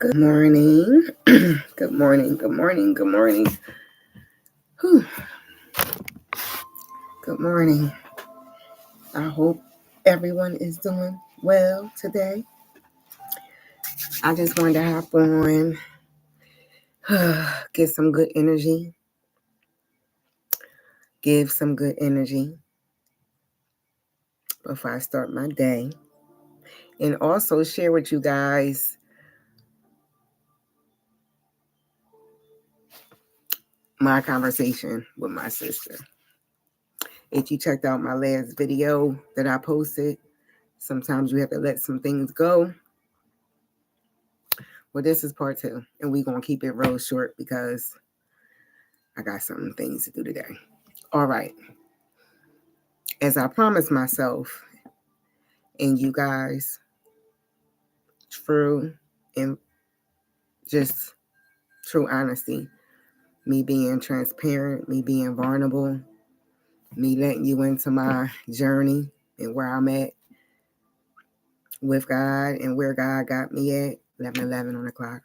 Good morning. Good morning. Good morning. Good morning. Whew. Good morning. I hope everyone is doing well today. I just wanted to hop on, get some good energy, give some good energy before I start my day, and also share with you guys my conversation with my sister. If you checked out my last video that I posted, sometimes you have to let some things go. Well, this is part two, and we're going to keep it real short because I got some things to do today. All right. As I promised myself and you guys, true and just true honesty, me being transparent, me being vulnerable, me letting you into my journey and where I'm at with God and where God got me at, 11:11 on the clock.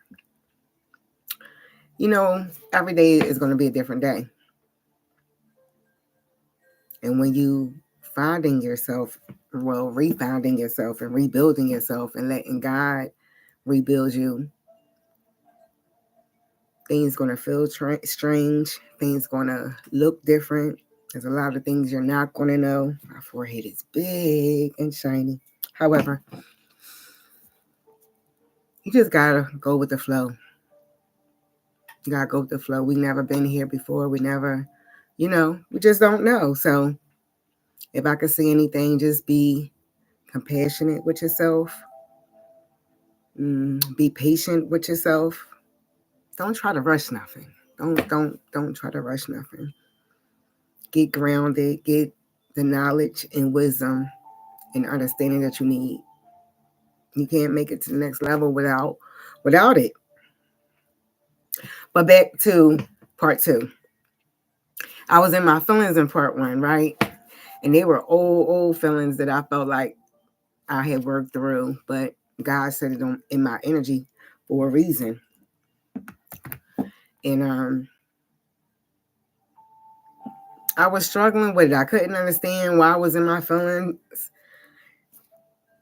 You know, every day is going to be a different day. And when you finding yourself, well, refounding yourself and rebuilding yourself and letting God rebuild you, things going to feel strange. Things going to look different. There's a lot of things you're not going to know. My forehead is big and shiny. However, you just got to go with the flow. You got to go with the flow. We never been here before. We never, we just don't know. So if I could say anything, just be compassionate with yourself. Be patient with yourself. Don't try to rush nothing. Don't try to rush nothing. Get grounded. Get the knowledge and wisdom and understanding that you need. You can't make it to the next level without it. But back to part two. I was in my feelings in part one, right? And they were old feelings that I felt like I had worked through, but God set it on in my energy for a reason. And I was struggling with it. I couldn't understand why I was in my feelings.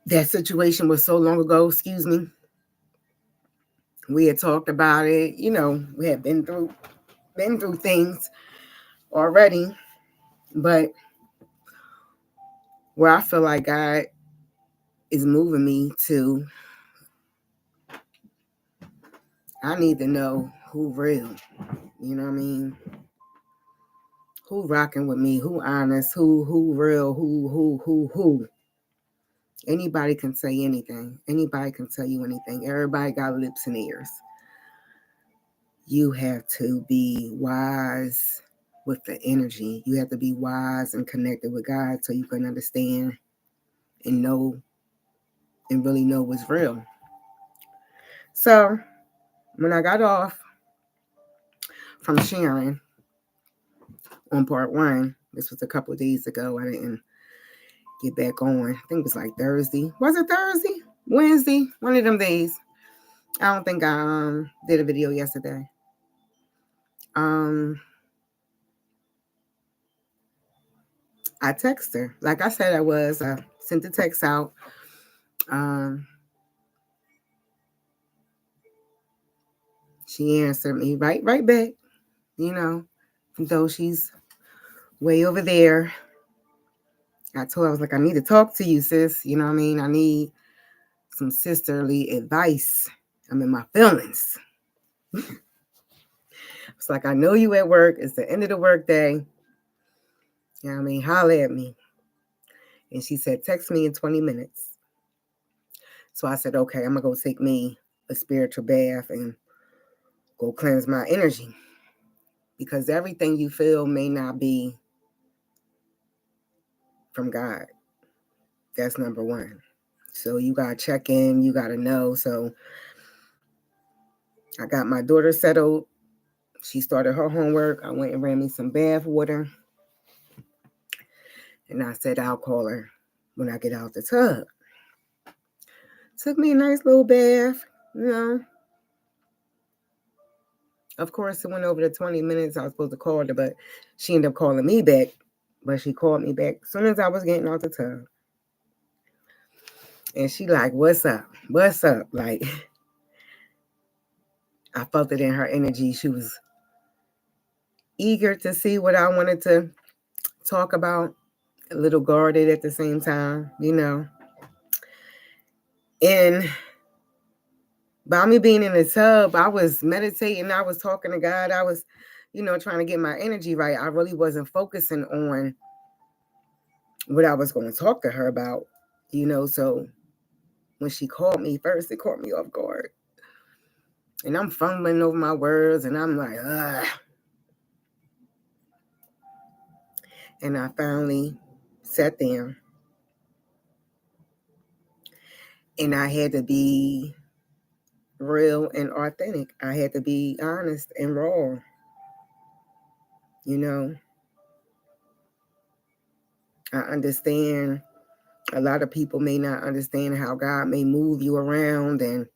That situation was so long ago, excuse me. We had talked about it, we had been through things already, but where I feel like God is moving me to, I need to know who real, you know what I mean? Who rocking with me, who honest, who real, who. Anybody can say anything. Anybody can tell you anything. Everybody got lips and ears. You have to be wise with the energy. You have to be wise and connected with God so you can understand and know and really know what's real. So when I got off from sharing on part one, this was a couple of days ago. I didn't get back on. I think it was like Thursday. Was it Thursday? Wednesday? One of them days. I don't think I did a video yesterday. I texted her. Like I said I was. I sent the text out. She answered me right back, though she's way over there. I told her, I was like, I need to talk to you, sis. You know what I mean? I need some sisterly advice. I'm in my feelings. It's like, I know you at work. It's the end of the work day. You know what I mean? Holler at me. And she said, text me in 20 minutes. So I said, okay, I'm going to go take me a spiritual bath and go cleanse my energy. Because everything you feel may not be from God. That's number one. So you got to check in. You got to know. So I got my daughter settled. She started her homework. I went and ran me some bath water. And I said, I'll call her when I get out the tub. Took me a nice little bath, Of course, it went over the 20 minutes. I was supposed to call her, but she ended up calling me back. But she called me back as soon as I was getting out the tub. And she like, what's up? What's up? Like, I felt it in her energy. She was eager to see what I wanted to talk about, a little guarded at the same time, you know. And by me being in the tub, I was meditating, I was talking to God, I was, trying to get my energy right. I really wasn't focusing on what I was going to talk to her about, So when she called me first, it caught me off guard. And I'm fumbling over my words and I'm like, ugh. And I finally sat down and I had to be real and authentic. I had to be honest and raw. You know, I understand a lot of people may not understand how God may move you around and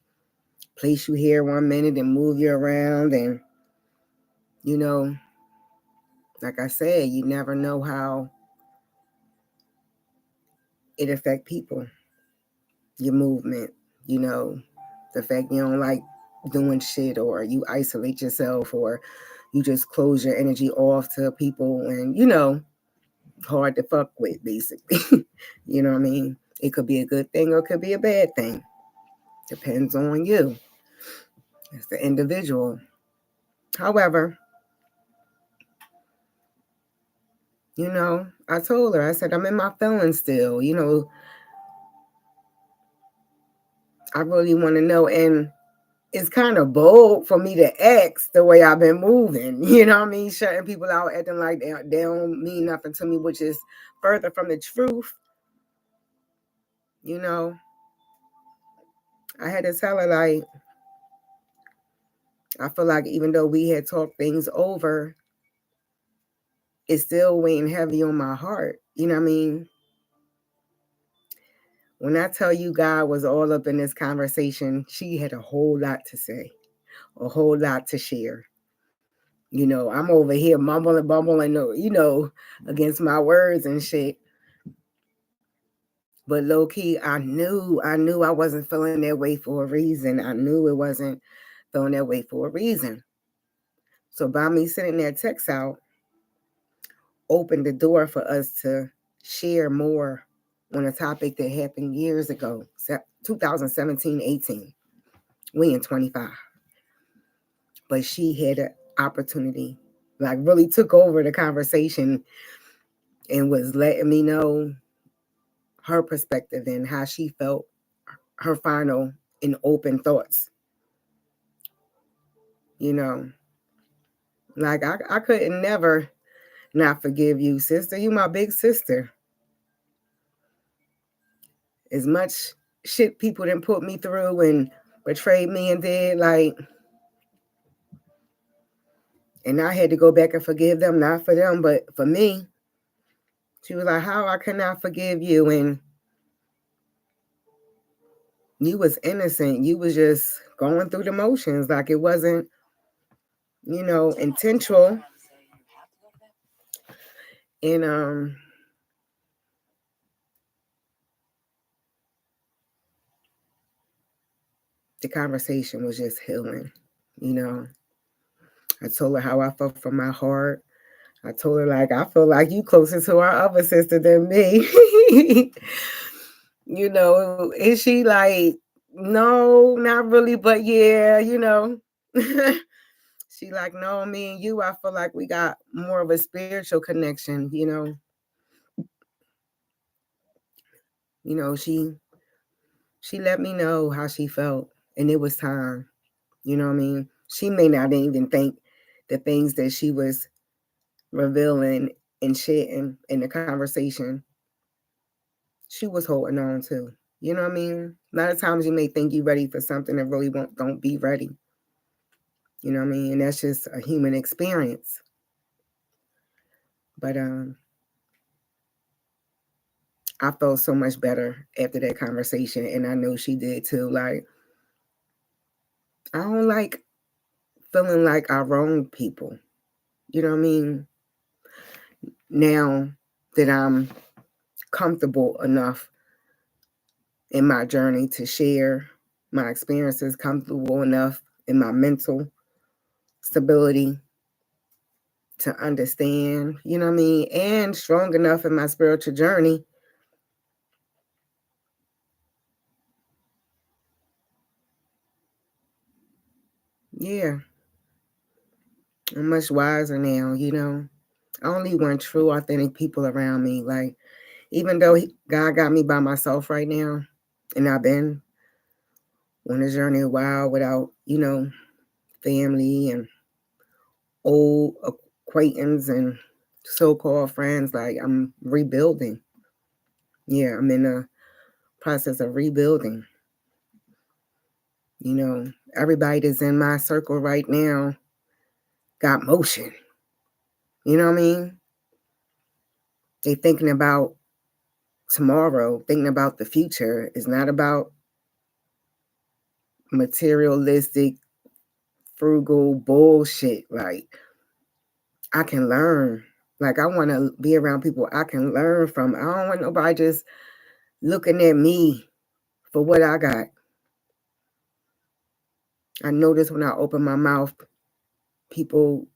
place you here 1 minute and move you around. And, you know, like I said, you never know how it affect people, your movement, the fact you don't like doing shit or you isolate yourself or you just close your energy off to people and, hard to fuck with, basically. You know what I mean? It could be a good thing or it could be a bad thing. Depends on you. It's the individual. However, I told her, I said, I'm in my feelings still. I really want to know. And it's kind of bold for me to ask the way I've been moving. You know what I mean? Shutting people out, acting like they don't mean nothing to me, which is further from the truth. I had to tell her, like, I feel like even though we had talked things over, it's still weighing heavy on my heart. You know what I mean? When I tell you God was all up in this conversation, she had a whole lot to say, a whole lot to share. I'm over here mumbling, bumbling, against my words and shit. But low key, I knew I wasn't feeling that way for a reason. I knew it wasn't feeling that way for a reason. So by me sending that text out, opened the door for us to share more on a topic that happened years ago, 2017, 18. We in 25. But she had an opportunity, like really took over the conversation and was letting me know her perspective and how she felt, her final and open thoughts. Like I couldn't never not forgive you, sister. You my big sister. As much shit people didn't put me through and betrayed me and did, like, and I had to go back and forgive them, not for them, but for me. She was like, how I cannot forgive you? And you was innocent. You was just going through the motions. Like it wasn't, intentional. And the conversation was just healing, I told her how I felt from my heart. I told her, like, I feel like you closer to our other sister than me. And she like, no, not really, but yeah, She like, no, me and you, I feel like we got more of a spiritual connection, she let me know how she felt and it was time. You know what I mean? She may not even think the things that she was revealing and sharing in the conversation, she was holding on to. You know what I mean? A lot of times you may think you're ready for something that really don't be ready. You know what I mean? And that's just a human experience. But I felt so much better after that conversation, and I know she did too. Like, I don't like feeling like I wronged people. You know what I mean? Now that I'm comfortable enough in my journey to share my experiences, comfortable enough in my mental stability to understand, you know what I mean, and strong enough in my spiritual journey. Yeah, I'm much wiser now, you know. I only want true, authentic people around me. Like, even though God got me by myself right now, and I've been on a journey a while without, you know, family and old acquaintance and so-called friends, like I'm rebuilding. Yeah, I'm in the process of rebuilding. You know, everybody that's in my circle right now got motion. You know what I mean? They thinking about tomorrow, thinking about the future. It's not about materialistic, frugal bullshit. Like, I can learn. Like, I want to be around people I can learn from. I don't want nobody just looking at me for what I got. I notice when I open my mouth, people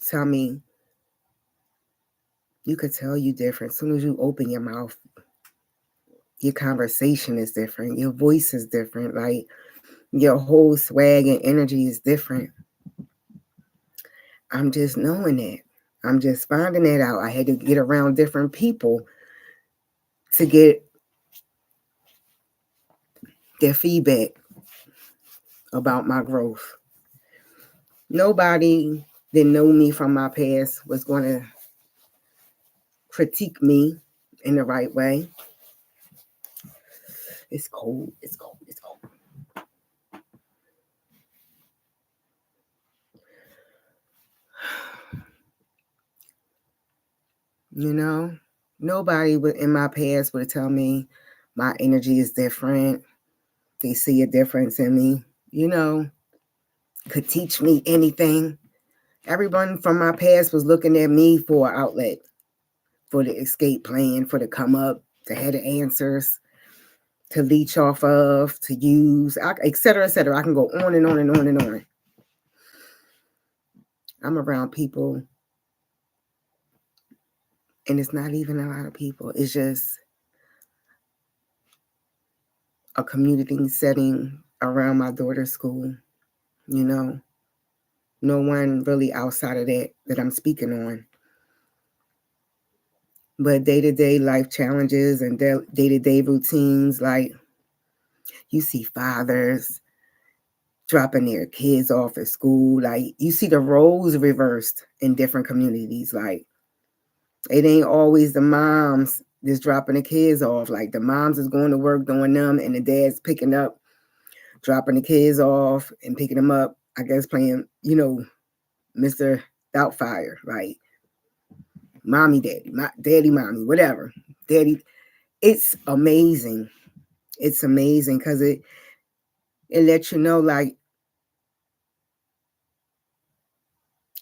tell me, you could tell you different. As soon as you open your mouth, your conversation is different. Your voice is different. Like, your whole swag and energy is different. I'm just knowing that. I'm just finding that out. I had to get around different people to get their feedback about my growth. Nobody that knew me from my past was going to critique me in the right way. It's cold. It's cold. It's cold. You know, nobody in my past would tell me my energy is different. They see a difference in me. You know, could teach me anything. Everyone from my past was looking at me for an outlet, for the escape plan, for the come up, to have the answers, to leech off of, to use, et cetera, et cetera. I can go on and on and on and on. I'm around people, and it's not even a lot of people. It's just a community setting around my daughter's school, you know. No one really outside of that I'm speaking on. But day-to-day life challenges and day-to-day routines, like you see fathers dropping their kids off at school. Like, you see the roles reversed in different communities. Like, it ain't always the moms that's dropping the kids off. Like, the moms is going to work doing them, and the dad's picking up, dropping the kids off and picking them up, I guess playing, you know, Mr. Doubtfire. Like, mommy, daddy, daddy, mommy, whatever. Daddy, it's amazing. It's amazing because it lets you know, like,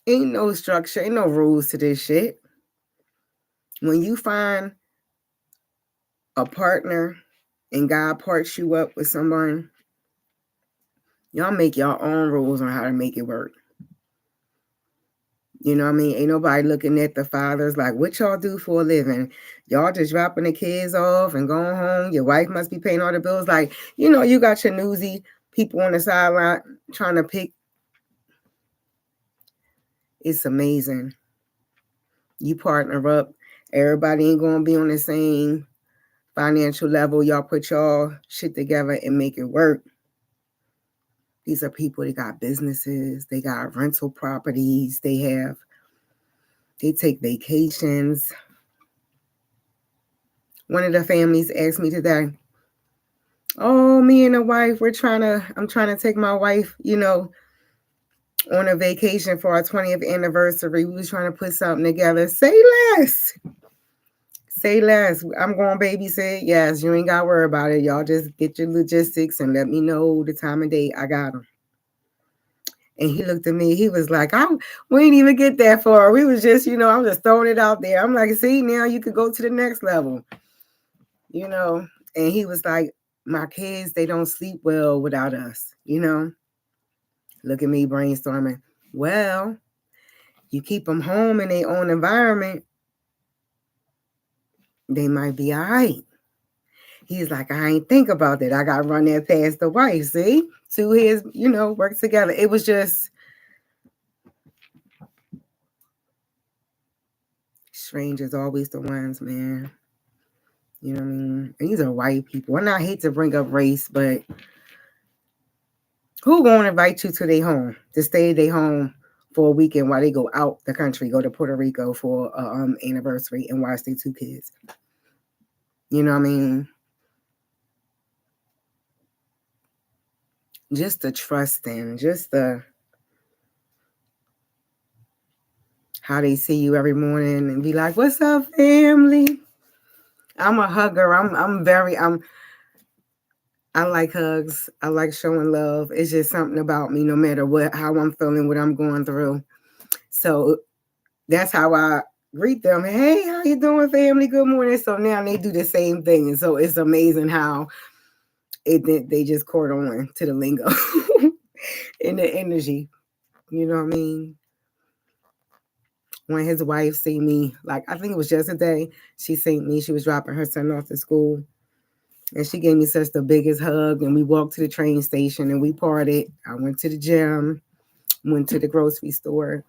ain't no structure, ain't no rules to this shit. When you find a partner and God parts you up with someone, y'all make your own rules on how to make it work. You know what I mean? Ain't nobody looking at the fathers like, what y'all do for a living? Y'all just dropping the kids off and going home. Your wife must be paying all the bills. Like, you know, you got your newsy people on the sideline trying to pick. It's amazing. You partner up. Everybody ain't going to be on the same financial level. Y'all put y'all shit together and make it work. These are people that got businesses. They got rental properties. They take vacations. One of the families asked me today, oh, me and the wife, I'm trying to take my wife, you know, on a vacation for our 20th anniversary. We was trying to put something together. Say less. Say less. I'm going to babysit. Yes, you ain't got to worry about it. Y'all just get your logistics and let me know the time and date. I got them. And he looked at me. He was like, we didn't even get that far. We was just, I'm just throwing it out there. I'm like, see, now you could go to the next level, And he was like, my kids, they don't sleep well without us, Look at me brainstorming. Well, you keep them home in their own environment, they might be all right. He's like, I ain't think about that. I got to run that past the wife. See? Two heads, work together. It was just strangers, always the ones, man. You know what I mean? And these are white people. And I hate to bring up race, but who gonna invite you to their home to stay at their home for a weekend while they go out the country, go to Puerto Rico for anniversary and watch their two kids? You know what I mean? Just the trusting, just the how they see you every morning and be like, "What's up, family?" I'm a hugger. I like hugs. I like showing love. It's just something about me, no matter how I'm feeling, what I'm going through. So that's how I greet them. Hey, how you doing, family? Good morning. So now they do the same thing. And so it's amazing how they just caught on to the lingo and the energy. You know what I mean? When his wife seen me, like I think it was yesterday, she seen me. She was dropping her son off to school. And she gave me such the biggest hug. And we walked to the train station and we partied. I went to the gym, went to the grocery store.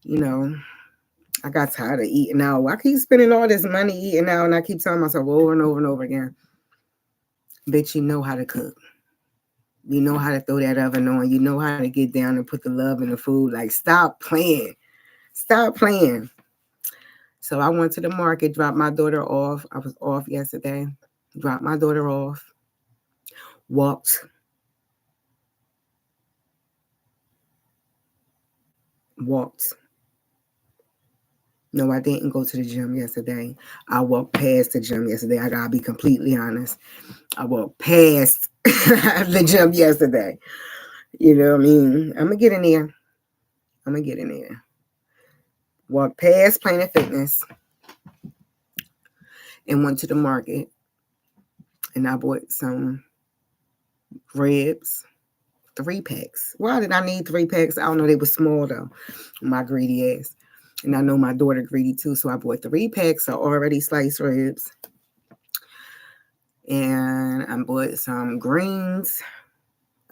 I got tired of eating out. I keep spending all this money eating out, and I keep telling myself over and over and over again, bitch, you know how to cook. You know how to throw that oven on. You know how to get down and put the love in the food. Like, stop playing. Stop playing. So I went to the market, dropped my daughter off. I was off yesterday. Dropped my daughter off. Walked. No, I didn't go to the gym yesterday. I walked past the gym yesterday. I gotta be completely honest. I walked past the gym yesterday. You know what I mean? I'm gonna get in there. Walked past Planet Fitness and went to the market and I bought some ribs, 3-packs. Why did I need 3-packs? I don't know. They were small though. My greedy ass. And I know my daughter greedy too. So I bought 3-packs of already sliced ribs. And I bought some greens.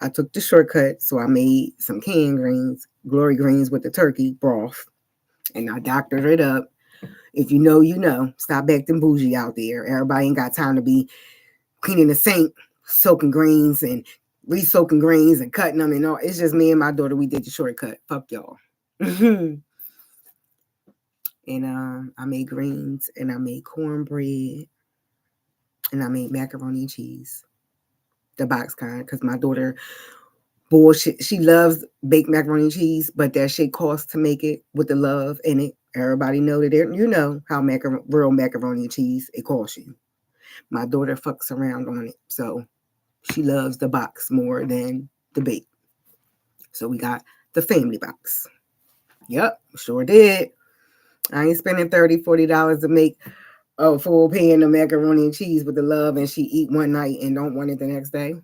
I took the shortcut. So I made some canned greens, glory greens with the turkey broth. And I doctored it up. If you know, you know. Stop acting bougie out there. Everybody ain't got time to be cleaning the sink, soaking greens and re-soaking greens and cutting them and all. It's just me and my daughter. We did the shortcut. Fuck y'all. And I made greens and I made cornbread and I made macaroni and cheese. The box kind, because my daughter, bullshit, she loves baked macaroni and cheese, but that shit costs to make it with the love in it. Everybody know that you know how real macaroni and cheese, it costs you. My daughter fucks around on it, so she loves the box more than the bake. So we got the family box. Yep, sure did. I ain't spending $30-$40 to make a full pan of macaroni and cheese with the love and she eat one night and don't want it the next day.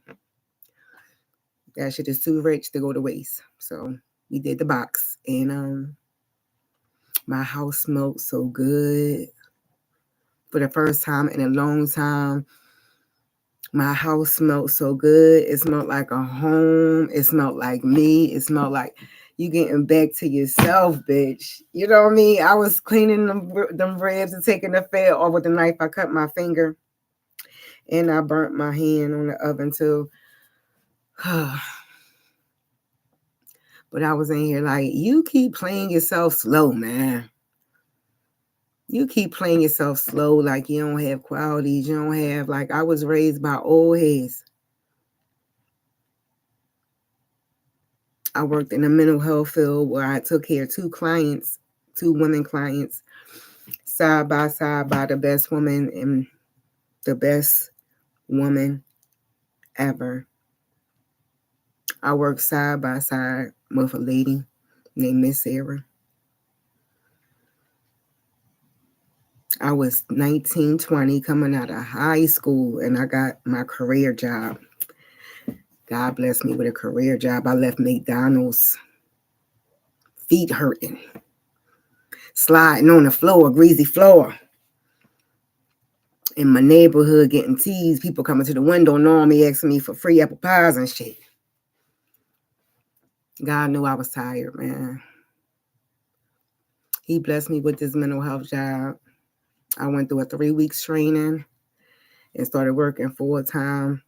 That shit is too rich to go to waste. So we did the box and my house smelled so good. For the first time in a long time, my house smelled so good. It smelled like a home. It smelled like me. It smelled like you getting back to yourself, bitch. You know what I mean? I was cleaning them ribs and taking the fat off with the knife. I cut my finger and I burnt my hand on the oven too. But I was in here like, you keep playing yourself slow, man. You keep playing yourself slow like you don't have qualities. You don't have, like, I was raised by old heads. I worked in the mental health field where I took care of 2 women clients, side by side by the best woman and the best woman ever. I worked side by side with a lady named Miss Sarah. I was 19, 20, coming out of high school, and I got my career job. God blessed me with a career job. I left McDonald's, feet hurting, sliding on the floor, greasy floor. In my neighborhood, getting teased, people coming to the window, knowing me, asking me for free apple pies and shit. God knew I was tired, man. He blessed me with this mental health job. I went through a 3 weeks training and started working full time.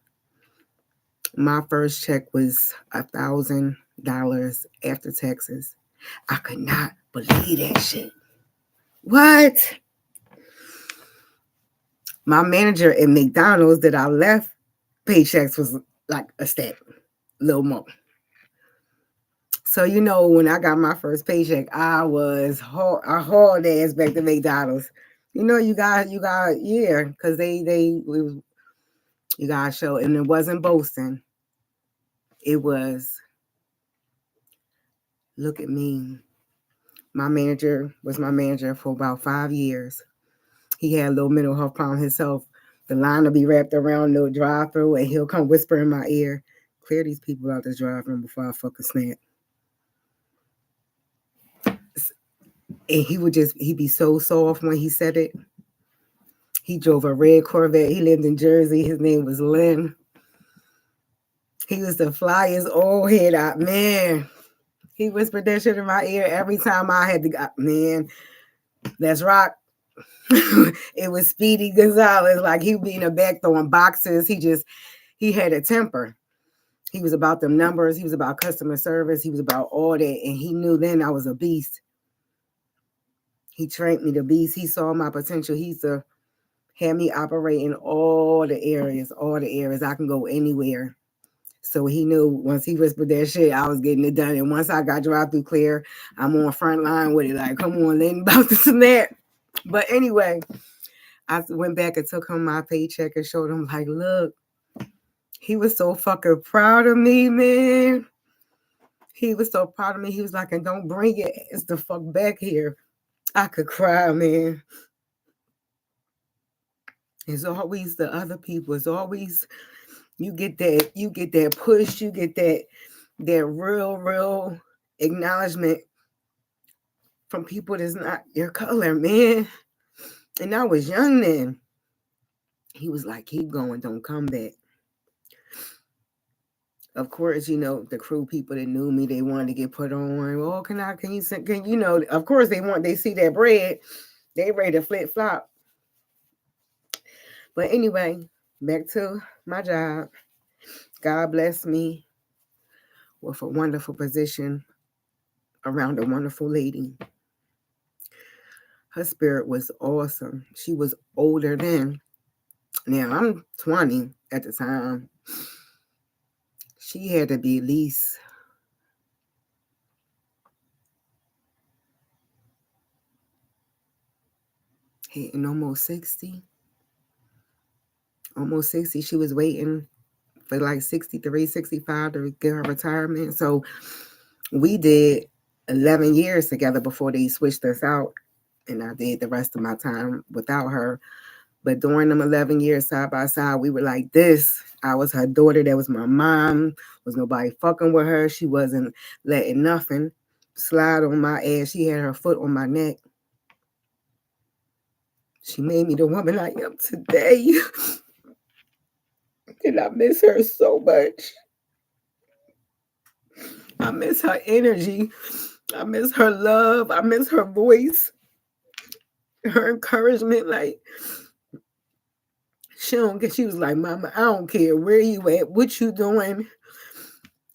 My first check was $1,000 after taxes. I could not believe that shit. What? My manager at McDonald's that I left paychecks was like a step, a little more. So, you know, when I got my first paycheck, I hauled ass back to McDonald's. You know, you got, yeah, because you got to show, and it wasn't boasting. It was, look at me. My manager was my manager for about 5 years. He had a little mental health problem himself. The line will be wrapped around the drive-thru, and he'll come whisper in my ear, clear these people out this drive-thru before I fucking snap. And he'd be so soft when he said it. He drove a red Corvette. He lived in Jersey. His name was Lynn. He was the flyest old head out, man. He whispered that shit in my ear every time I had to go, man, let's rock. It was Speedy Gonzalez. Like, he'd be in the back throwing boxes. He had a temper. He was about them numbers. He was about customer service. He was about all that. And he knew then I was a beast. He trained me to beast. He saw my potential. He had me operate in all the areas. I can go anywhere. So he knew once he whispered that shit, I was getting it done. And once I got drive-through clear, I'm on front line with it. Like, come on, Lynn, about to snap. But anyway, I went back and took him my paycheck and showed him, like, look. He was so fucking proud of me, man. He was so proud of me. He was like, and don't bring your ass the fuck back here. I could cry, man. It's always the other people. It's always, you get that push, you get that real acknowledgement from people that's not your color, man. And I was young then. He was like, keep going, don't come back. Of course, you know, the crew people that knew me, they wanted to get put on. Oh, can you know, of course they see that bread, they ready to flip flop. But anyway, back to my job. God bless me with a wonderful position around a wonderful lady. Her spirit was awesome. She was older then. Now, I'm 20 at the time. She had to be at least hitting almost 60. Almost 60. She was waiting for like 63, 65 to get her retirement. So we did 11 years together before they switched us out. And I did the rest of my time without her. But during them 11 years side by side, we were like this. I was her daughter. That was my mom. Was nobody fucking with her. She wasn't letting nothing slide on my ass. She had her foot on my neck. She made me the woman I am today. And I miss her so much. I miss her energy. I miss her love. I miss her voice. Her encouragement. Like, she was like, Mama, I don't care where you at, what you doing.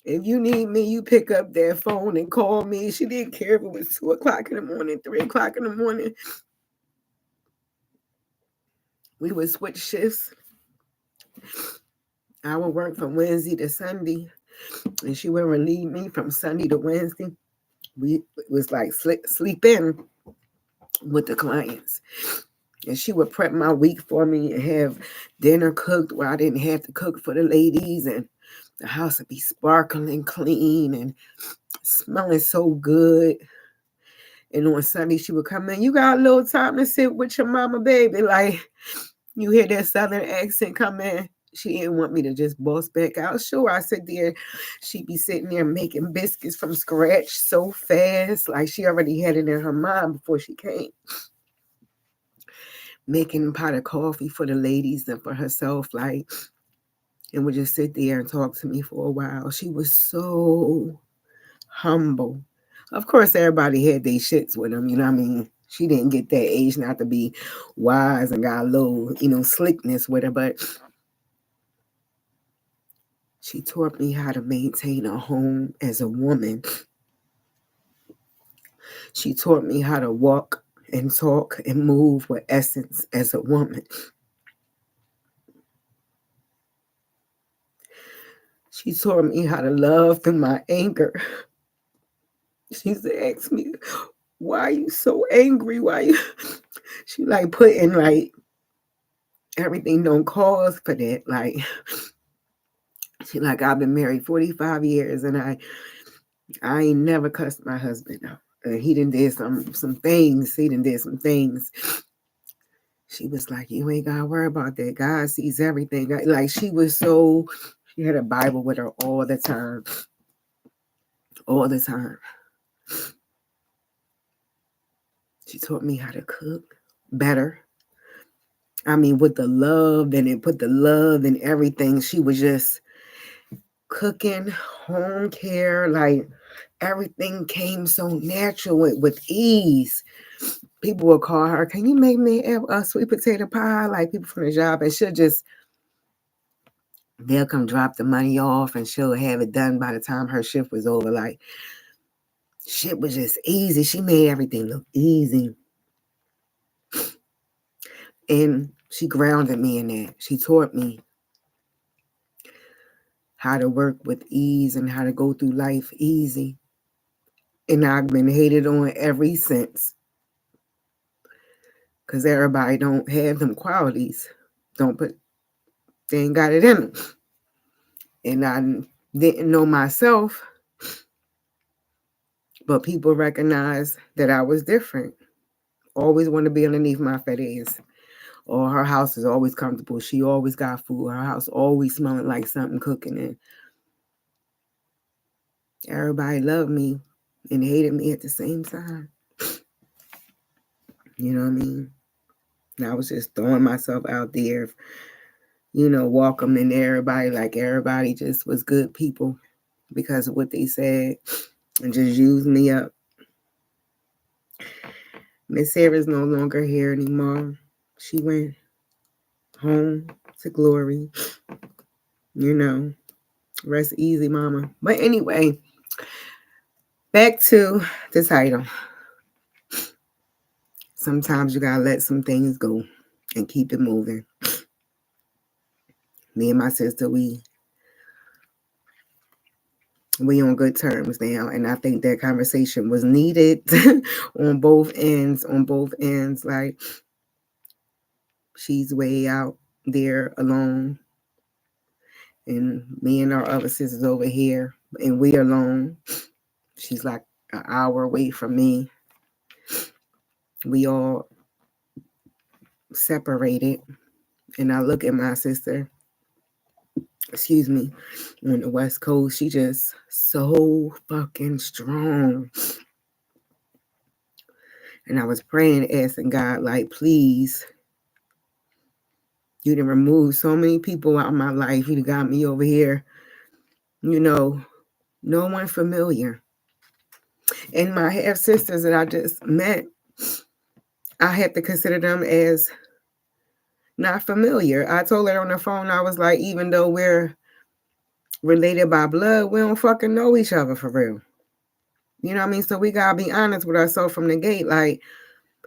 If you need me, you pick up that phone and call me. She didn't care if it was 2 o'clock in the morning, 3 o'clock in the morning. We would switch shifts. I would work from Wednesday to Sunday, and she would relieve me from Sunday to Wednesday. It was like sleep in with the clients. And she would prep my week for me and have dinner cooked where I didn't have to cook for the ladies. And the house would be sparkling clean. And smelling so good. And on Sunday, she would come in. You got a little time to sit with your mama, baby. Like, you hear that Southern accent come in. She didn't want me to just boss back out. Sure, I sit there. She'd be sitting there making biscuits from scratch so fast. Like, she already had it in her mind before she came. Making a pot of coffee for the ladies and for herself. Like, and would just sit there and talk to me for a while. She was so humble. Of course, everybody had their shits with them, you know what I mean? She didn't get that age not to be wise and got a little, slickness with her, but she taught me how to maintain a home as a woman. She taught me how to walk and talk and move with essence as a woman. She taught me how to love through my anger. She used to ask me, why are you so angry? Why you? She like putting like everything don't cause for that. Like, she like, I've been married 45 years and I ain't never cussed my husband out. He done did some things. He done did some things. She was like, you ain't gotta worry about that. God sees everything. Like, she had a Bible with her all the time. All the time. She taught me how to cook better. I mean, with the love, and it put the love in everything. She was just cooking, home care, like everything came so natural with ease. People will call her, can you make me a sweet potato pie? Like, people from the job, and they'll come drop the money off and she'll have it done by the time her shift was over. Like, shit was just easy. She made everything look easy. And she grounded me in that. She taught me how to work with ease and how to go through life easy. And I've been hated on ever since. Because everybody don't have them qualities. They ain't got it in them. And I didn't know myself, but people recognized that I was different. Always want to be underneath my fat ass. Or her house is always comfortable. She always got food. Her house always smelling like something cooking. And everybody loved me and hated me at the same time. You know what I mean? And I was just throwing myself out there, welcoming everybody, like everybody just was good people because of what they said and just used me up. Miss Sarah's no longer here anymore. She went home to glory. Rest easy, mama. But anyway, back to the title. Sometimes you gotta let some things go and keep it moving. Me and my sister, we on good terms now, and I think that conversation was needed on both ends. Like, she's way out there alone, and me and our other sisters over here, and we alone. She's like an hour away from me. We all separated, and I look at my sister, on the West Coast. She just so fucking strong. And I was praying, asking God, like, please, you done removed so many people out of my life. You done got me over here, no one familiar. And my half sisters that I just met, I had to consider them as not familiar. I told her on the phone, I was like, even though we're related by blood, we don't fucking know each other for real. You know what I mean? So we gotta be honest with ourselves from the gate. Like,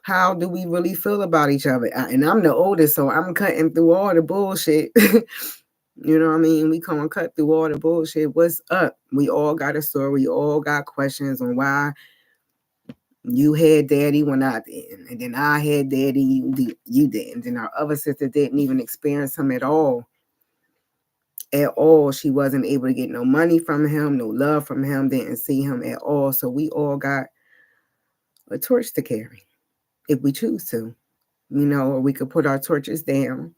how do we really feel about each other? And I'm the oldest, so I'm cutting through all the bullshit. You know what I mean? We come and cut through all the bullshit. What's up? We all got a story. We all got questions on why you had daddy when I didn't. And then I had daddy, you didn't. And our other sister didn't even experience him at all. at all. She wasn't able to get no money from him, no love from him, didn't see him at all. So we all got a torch to carry if we choose to, or we could put our torches down,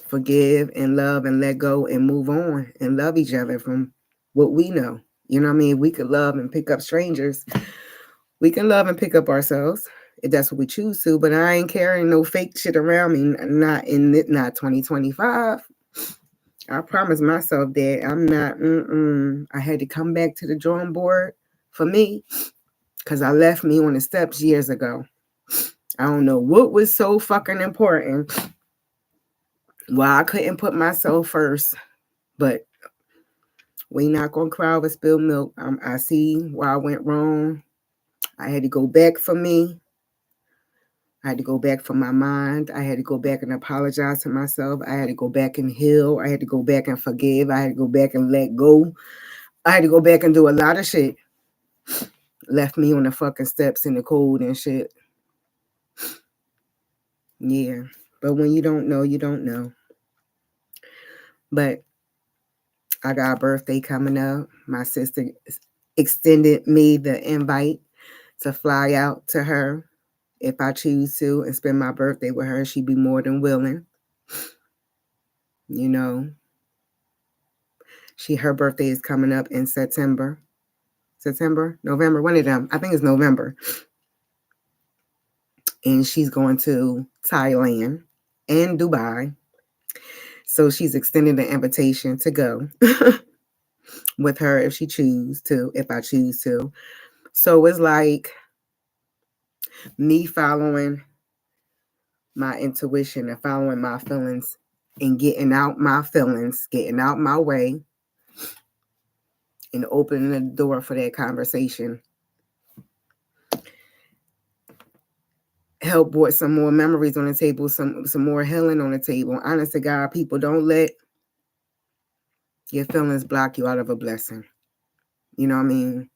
forgive and love and let go and move on and love each other from what we know. You know what I mean? We could love and pick up strangers. We can love and pick up ourselves if that's what we choose to, but I ain't carrying no fake shit around me. Not 2025. I promised myself that I'm not, I had to come back to the drawing board for me because I left me on the steps years ago. I don't know what was so fucking important. Well, I couldn't put myself first, but we not going to cry over spilled milk. I see where I went wrong. I had to go back for me. I had to go back for my mind. I had to go back and apologize to myself. I had to go back and heal. I had to go back and forgive. I had to go back and let go. I had to go back and do a lot of shit. Left me on the fucking steps in the cold and shit. Yeah. But when you don't know, you don't know. But I got a birthday coming up. My sister extended me the invite to fly out to her if I choose to and spend my birthday with her. She'd be more than willing. Her birthday is coming up in November, one of them. I think it's November. And she's going to Thailand and Dubai. So she's extending the invitation to go with her if I choose to. So it's like me following my intuition and following my feelings and getting out my feelings, getting out my way, and opening the door for that conversation. Help brought some more memories on the table, some more healing on the table. Honest to God, people, don't let your feelings block you out of a blessing. You know what I mean?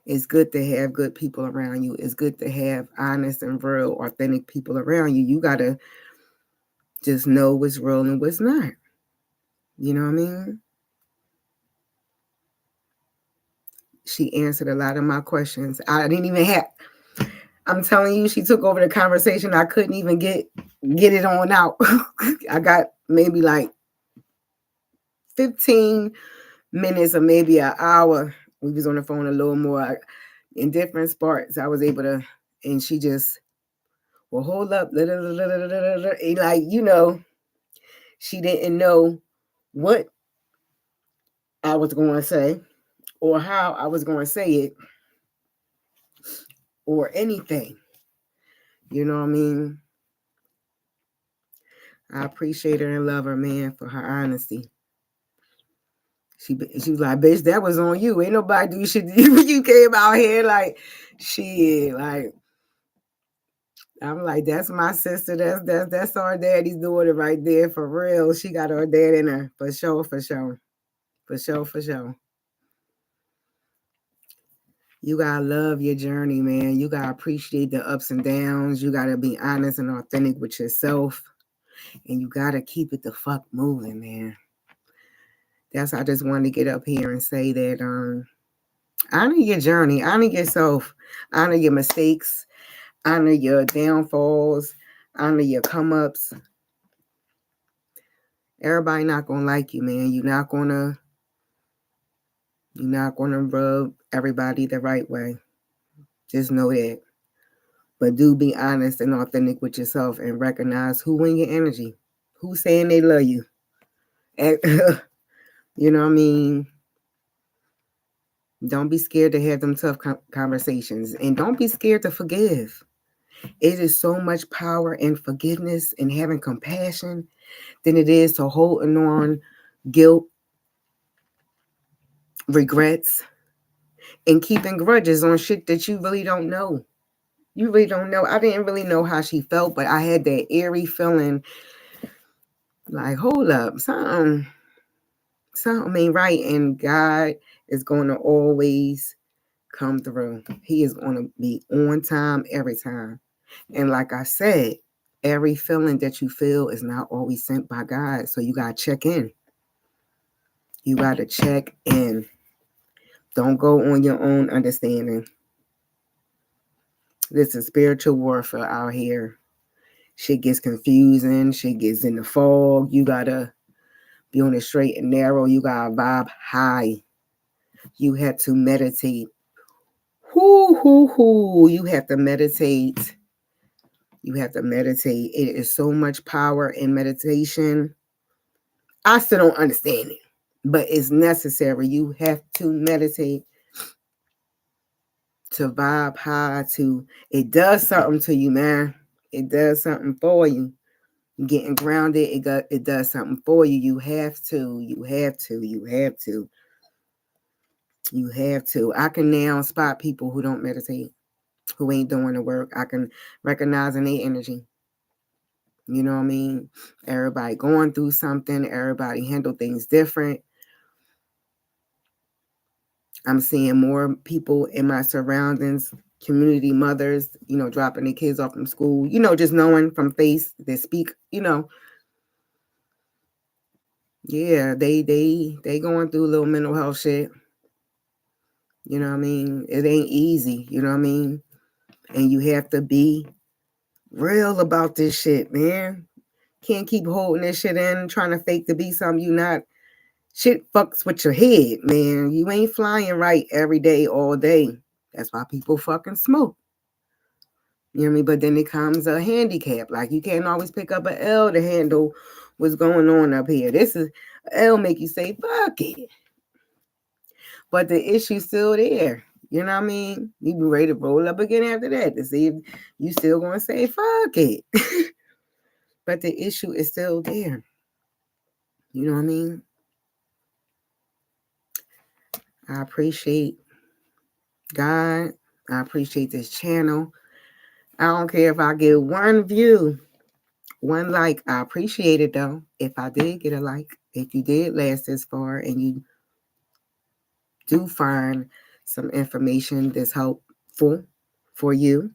It's good to have good people around you. It's good to have honest and real, authentic people around you. You got to just know what's real and what's not. You know what I mean? She answered a lot of my questions. I didn't even have... I'm telling you, she took over the conversation. I couldn't even get it on out. I got maybe like 15 minutes or maybe an hour. We was on the phone a little more in different spots. I was able to, and she just, well, hold up. Like, she didn't know what I was going to say or how I was going to say it or anything. You know what I mean? I appreciate her and love her, man, for her honesty. She was like, bitch, that was on you. Ain't nobody do shit. You came out here like, shit. Like, I'm like, that's my sister. That's our daddy's daughter right there, for real. She got her dad in her, for sure. You gotta love your journey, man. You gotta appreciate the ups and downs. You gotta be honest and authentic with yourself. And you gotta keep it the fuck moving, man. That's I just wanted to get up here and say that honor your journey, honor yourself, honor your mistakes, honor your downfalls, honor your come-ups. Everybody not gonna like you, man. You're not gonna rub everybody the right way. Just know that. But do be honest and authentic with yourself and recognize who in your energy, who's saying they love you. You know what I mean? Don't be scared to have them tough conversations, and don't be scared to forgive. It is so much power in forgiveness and having compassion than it is to holding on guilt, regrets, and keeping grudges on shit that you really don't know. You really don't know. I didn't really know how she felt, but I had that eerie feeling like, hold up, something ain't right. And God is going to always come through. He is going to be on time every time. And like I said, Every feeling that you feel is not always sent by God. So you got to check in. You got to check in. Don't go on your own understanding. This is spiritual warfare out here. Shit gets confusing. Shit gets in the fog. You got to be on the straight and narrow. You got to vibe high. You have to meditate. You have to meditate. You have to meditate. It is so much power in meditation. I still don't understand it, but it's necessary. You have to meditate to vibe high. It does something to you, man. It does something for you. Getting grounded, it does something for you. You have to. I can now spot people who don't meditate, who ain't doing the work. I can recognize in their energy. You know what I mean? Everybody going through something. Everybody handle things different. I'm seeing more people in my surroundings, community mothers, dropping their kids off from school, just knowing from face they speak, yeah, they going through a little mental health shit. You know what I mean? It ain't easy, you know what I mean? And you have to be real about this shit, man. Can't keep holding this shit in, trying to fake to be something you not. Shit fucks with your head, man. You ain't flying right every day, all day. That's why people fucking smoke. You know what I mean? But then it comes a handicap. Like, you can't always pick up an L to handle what's going on up here. This is L make you say, fuck it. But the issue's still there. You know what I mean? You be ready to roll up again after that to see if you still going to say, fuck it. But the issue is still there. You know what I mean? I appreciate God. I appreciate this channel. I don't care if I get one view, one like. I appreciate it though. If I did get a like, if you did last this far and you do find some information that's helpful for you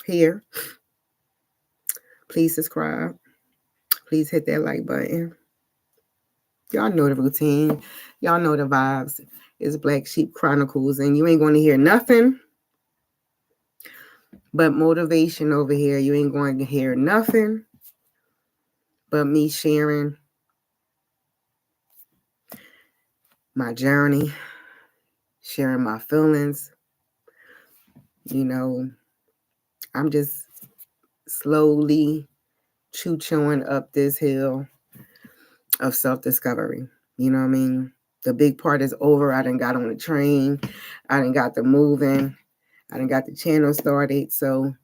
here, please subscribe. Please hit that like button. Y'all know the routine. Y'all know the vibes. It's Black Sheep Chronicles, and you ain't going to hear nothing but motivation over here. You ain't going to hear nothing but me sharing my journey, sharing my feelings. I'm just slowly chewing up this hill of self-discovery. You know what I mean? The big part is over. I done got on the train. I done got the moving. I done got the channel started. So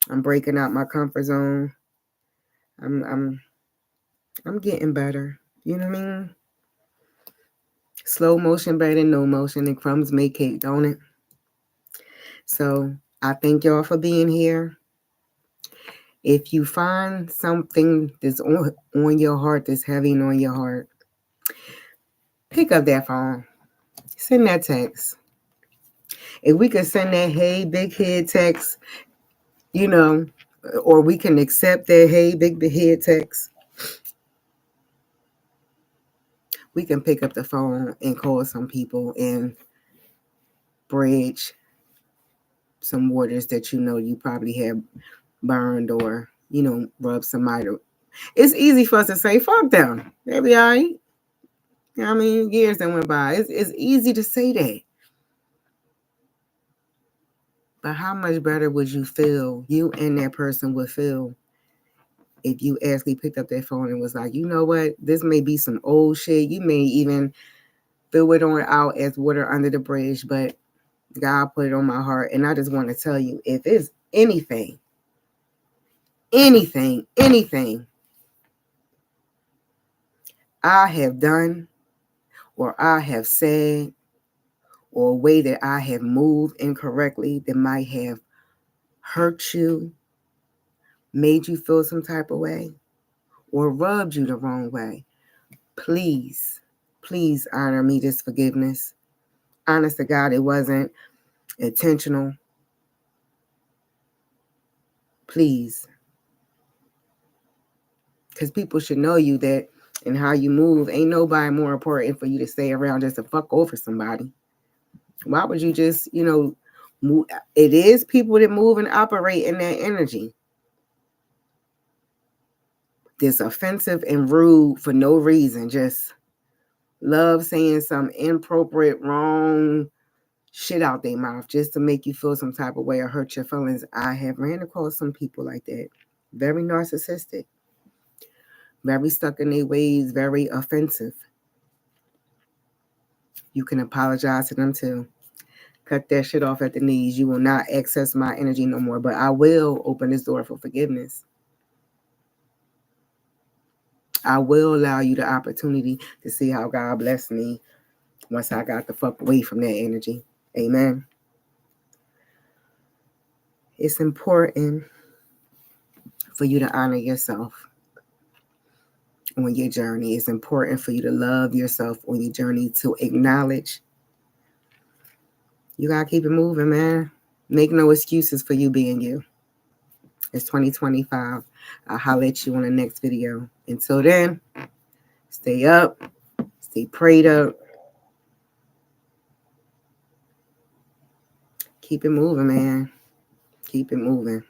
I'm breaking out my comfort zone. I'm getting better. You know what I mean? Slow motion better than no motion, and crumbs make cake, don't it? So I thank y'all for being here. If you find something that's on your heart, that's heavy on your heart, pick up that phone. Send that text. If we could send that hey big head text, or we can accept that hey big head text, we can pick up the phone and call some people and bridge some waters that you probably have burned or rubbed somebody. It's easy for us to say fuck them, they be all right. You know what I mean? Years that went by, it's easy to say that, but how much better would you feel, you and that person would feel, if you actually picked up that phone and was like, you know what, this may be some old shit, you may even feel it on out as water under the bridge, but God put it on my heart, and I just want to tell you, if it's anything I have done or I have said, or a way that I have moved incorrectly that might have hurt you, made you feel some type of way, or rubbed you the wrong way, please honor me this forgiveness. Honest to God, it wasn't intentional. Please Because people should know you that and how you move. Ain't nobody more important for you to stay around just to fuck over somebody. Why would you just, move? It is people that move and operate in that energy. This offensive and rude for no reason. Just love saying some inappropriate, wrong shit out their mouth just to make you feel some type of way or hurt your feelings. I have ran across some people like that. Very narcissistic. Very stuck in their ways. Very offensive. You can apologize to them too. Cut that shit off at the knees. You will not access my energy no more, but I will open this door for forgiveness. I will allow you the opportunity to see how God blessed me once I got the fuck away from that energy. Amen. It's important for you to honor yourself on your journey. It's important for you to love yourself on your journey, to acknowledge. You got to keep it moving, man. Make no excuses for you being you. It's 2025. I'll holler at you on the next video. Until then, stay up, stay prayed up. Keep it moving, man. Keep it moving.